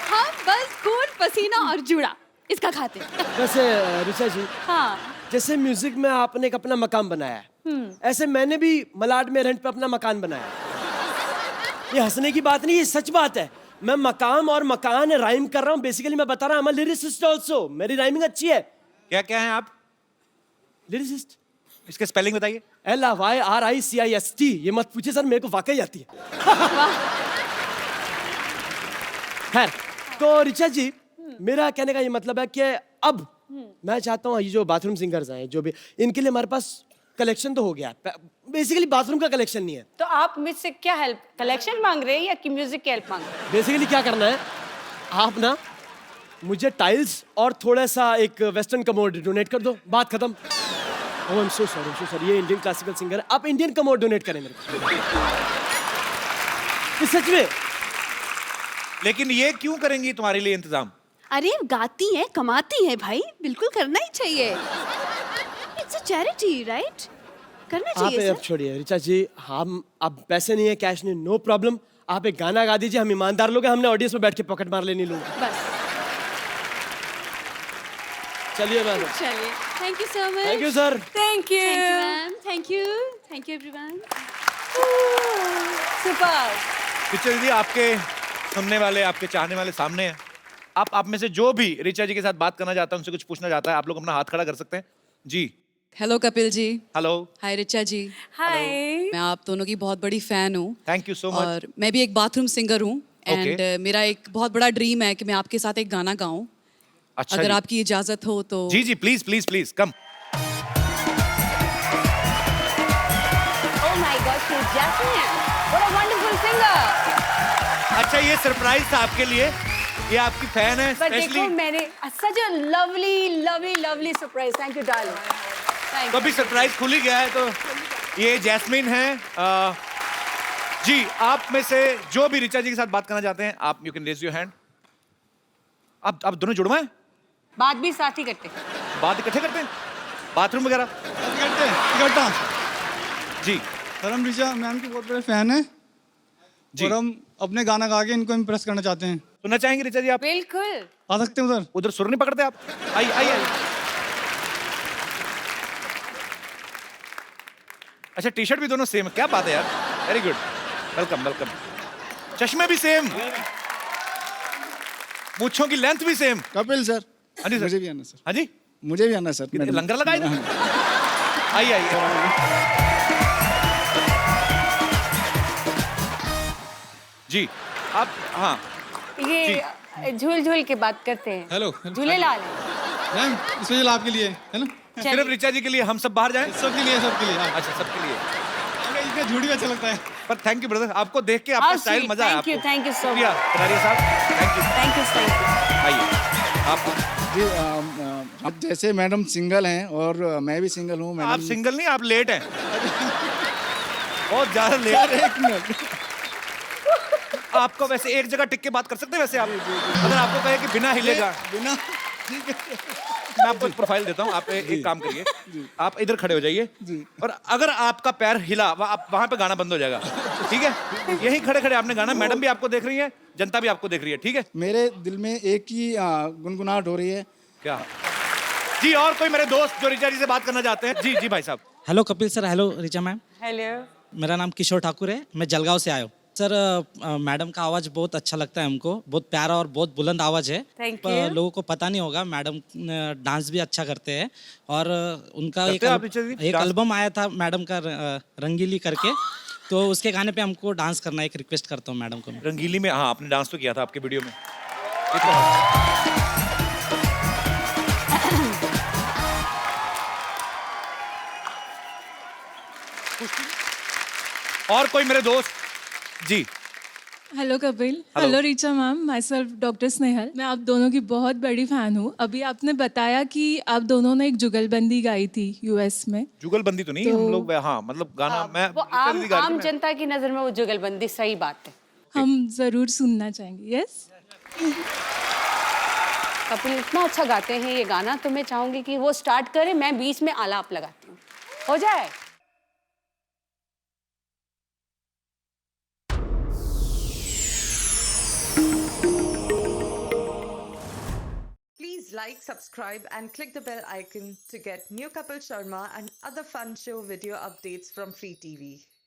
Speaker 5: हम बस खून पसीना और जुड़ा इसका खाते हैं।
Speaker 11: वैसे ऋचा जी,
Speaker 5: हाँ,
Speaker 11: जैसे म्यूजिक में आपने एक अपना मकान बनाया है, ऐसे मैंने भी मलाड में रेंट पे अपना मकान बनाया है। ये हंसने की बात नहीं, ये सच बात है। मैं मकाम और मकान राइम कर रहा हूँ। बेसिकली मैं बता रहा हूँ, लिरिसिस्ट ऑल्सो, मेरी राइमिंग अच्छी है।
Speaker 1: क्या क्या है आप?
Speaker 11: लिरिसिस्ट।
Speaker 1: इसके स्पेलिंग बताइए।
Speaker 11: LYRICIST। ये मत पूछिए सर, मेरे को वाकई आती है। खैर, तो ऋचा जी, मेरा कहने का ये मतलब है कि अब मैं चाहता हूँ ये जो बाथरूम सिंगर्स हैं, जो भी, इनके लिए हमारे पास कलेक्शन तो हो गया। बेसिकली बाथरूम का कलेक्शन नहीं है।
Speaker 8: तो आप मुझसे क्या हेल्प, कलेक्शन मांग रहे हैं या कि म्यूजिक की हेल्प मांग रहे हैं?
Speaker 11: बेसिकली क्या करना है, आप मुझे टाइल्स और थोड़ा सा एक वेस्टर्न कमोड डोनेट कर दो, बात खत्म। ओह आई एम सो सॉरी, ये इंडियन क्लासिकल सिंगर है, आप इंडियन कमोड डोनेट करें मेरे को। ये सच में।
Speaker 1: लेकिन ये क्यों करेंगी तुम्हारे लिए इंतजाम?
Speaker 5: अरे गाती हैं, कमाती हैं भाई, बिल्कुल करना ही चाहिए। It's a charity, right? करना
Speaker 11: आप
Speaker 5: चाहिए
Speaker 11: अब
Speaker 5: सर।
Speaker 11: छोड़िए ऋचा जी, हम अब पैसे नहीं है, कैश नहीं, नो प्रॉब्लम। आप एक गाना गा दीजिए, हम ईमानदार लोग हैं, हमने ऑडियंस में बैठ के पॉकेट मार लेनी लोग।
Speaker 5: बस
Speaker 11: चलिए मैम।
Speaker 5: चलिए, thank you so much.
Speaker 11: Thank you sir.
Speaker 8: Thank you
Speaker 5: ma'am, thank you everyone.
Speaker 8: Super.
Speaker 1: Picture दीदी, आपके सुनने वाले, आपके चाहने वाले सामने हैं। आप में से जो भी ऋचा जी के साथ बात करना चाहता है, उनसे कुछ पूछना चाहता है, आप लोग अपना हाथ खड़ा कर सकते हैं जी।
Speaker 12: हेलो कपिल जी।
Speaker 1: हेलो।
Speaker 12: हाय ऋचा जी।
Speaker 8: हाय।
Speaker 12: मैं आप दोनों की बहुत बड़ी फैन हूँ।
Speaker 1: Thank you so much.
Speaker 12: और मैं भी एक बाथरूम सिंगर हूँ, एंड मेरा एक बहुत बड़ा ड्रीम है कि मैं आपके साथ एक गाना गाऊं।
Speaker 1: अच्छा
Speaker 12: अगर
Speaker 1: जी।
Speaker 12: आपकी इजाजत हो तो।
Speaker 1: जी जी please please please come.
Speaker 8: Oh my God, she's Jasmine. What a wonderful singer.
Speaker 1: अच्छा ये सरप्राइज था आपके लिए, ये आपकी फैन है
Speaker 8: But देखो
Speaker 1: स्पेशली।
Speaker 8: मैंने such a lovely surprise. Thank you, darling. Thank
Speaker 1: तो
Speaker 8: you.
Speaker 1: अभी सरप्राइज खुल ही गया है, तो ये जैस्मिन है। जी आप में से जो भी ऋचा जी के साथ बात करना चाहते हैं, आप you can raise your hand. आप दोनों जुड़वा हैं?
Speaker 8: बात भी साथ ही करते।
Speaker 1: बात इकट्ठे करते हैं, बाथरूम वगैरह?
Speaker 13: इकट्ठा।
Speaker 1: जी
Speaker 13: सर हम ऋचा मैम के बहुत बड़े फैन हैं
Speaker 1: जी।
Speaker 13: और हम अपने गाना गा के इनको इम्प्रेस करना चाहते हैं।
Speaker 1: सुनना चाहेंगे ऋचा जी आप?
Speaker 8: बिल्कुल।
Speaker 13: आ सकते हैं उधर?
Speaker 1: उधर सुर नहीं पकड़ते आप? आइए आइए आइए। अच्छा टी शर्ट भी दोनों सेम है, क्या बात है यार, वेरी गुड, वेलकम वेलकम। चश्मे भी सेम, मूंछों की लेंथ भी सेम।
Speaker 13: कपिल सर।
Speaker 1: हाँ जी सर।
Speaker 13: मुझे भी आना सर।
Speaker 1: हाँ जी
Speaker 13: मुझे भी आना सर।
Speaker 1: कितने लंगर लगाए ना? आइए आइए जी। आप हाँ
Speaker 8: ये झूल झूल के बात करते हैं।
Speaker 13: हेलो।
Speaker 8: झूलेलाल।
Speaker 13: मैम स्पेशल आपके लिए है ना?
Speaker 1: सिर्फ ऋचा जी के लिए हम सब बाहर जाएं?
Speaker 13: सबके लिए सबके लिए।
Speaker 1: अच्छा सबके लिए।
Speaker 13: हमें इसमें झूठी भी अच्छा लगता है।
Speaker 1: पर थैंक यू ब्रदर, आपको देख के आपका स्टाइल मजा आया।
Speaker 8: थैंक यू सो
Speaker 1: शुक्रिया कटारिया साहब, थैंक यू। आइए आप।
Speaker 13: जी अब जैसे मैडम सिंगल हैं और मैं भी सिंगल हूँ।
Speaker 1: आप सिंगल नहीं, आप लेट हैं, बहुत ज्यादा लेट।
Speaker 13: एक मिनट,
Speaker 1: आपको वैसे एक जगह टिक के बात कर सकते हैं वैसे आप? अगर आपको कहे कि बिना हिलेगा,
Speaker 13: बिना
Speaker 1: मैं आपको एक प्रोफाइल देता हूँ, आप एक काम करिए, आप इधर खड़े हो जाइए और अगर आपका पैर हिला आप वहां पे गाना बंद हो जाएगा, ठीक है? यहीं खड़े खड़े आपने गाना, मैडम भी आपको देख रही है, जनता भी आपको देख रही है, ठीक है?
Speaker 13: मेरे दिल में एक ही गुनगुनाहट हो रही है।
Speaker 1: क्या जी? और कोई मेरे दोस्त जो ऋचा जी से बात करना चाहते हैं? जी जी भाई साहब।
Speaker 2: Hello Kapil sir, hello Richa ma'am.
Speaker 8: Hello.
Speaker 2: मेरा नाम किशोर ठाकुर है, मैं जलगांव से आया हूँ। सर मैडम का आवाज़ बहुत अच्छा लगता है हमको, बहुत प्यारा और बहुत बुलंद आवाज़ है।
Speaker 8: Thank you.
Speaker 2: लोगों को पता नहीं होगा, मैडम डांस भी अच्छा करते हैं और उनका
Speaker 1: करते हैं आप ऋचा जी?
Speaker 2: एक एल्बम आया था मैडम का रंगीली करके, तो उसके गाने पे हमको डांस करना, एक रिक्वेस्ट करता हूँ मैडम को।
Speaker 1: रंगीली में? हाँ आपने डांस तो किया था आपके वीडियो में। ये तो और कोई मेरे दोस्त? जी
Speaker 12: hello Kapil. Hello Richa ma'am, myself doctor Snehal. मैं आप दोनों की बहुत बड़ी फैन हूँ। अभी आपने बताया कि आप दोनों ने एक जुगलबंदी गाई थी यूएस में।
Speaker 1: जुगलबंदी तो नहीं, हम लोग हाँ मतलब गाना मैं
Speaker 8: वो आम जनता की नजर में वो जुगलबंदी सही बात है।
Speaker 12: हम जरूर सुनना चाहेंगे। यस
Speaker 8: कपिल इतना अच्छा गाते हैं ये गाना, तो मैं चाहूंगी कि वो स्टार्ट करे, मैं बीच में आलाप लगाती हूँ, हो जाए?
Speaker 14: Please like, subscribe and click the bell icon to get new Kapil Sharma and other fun show video updates from Free TV.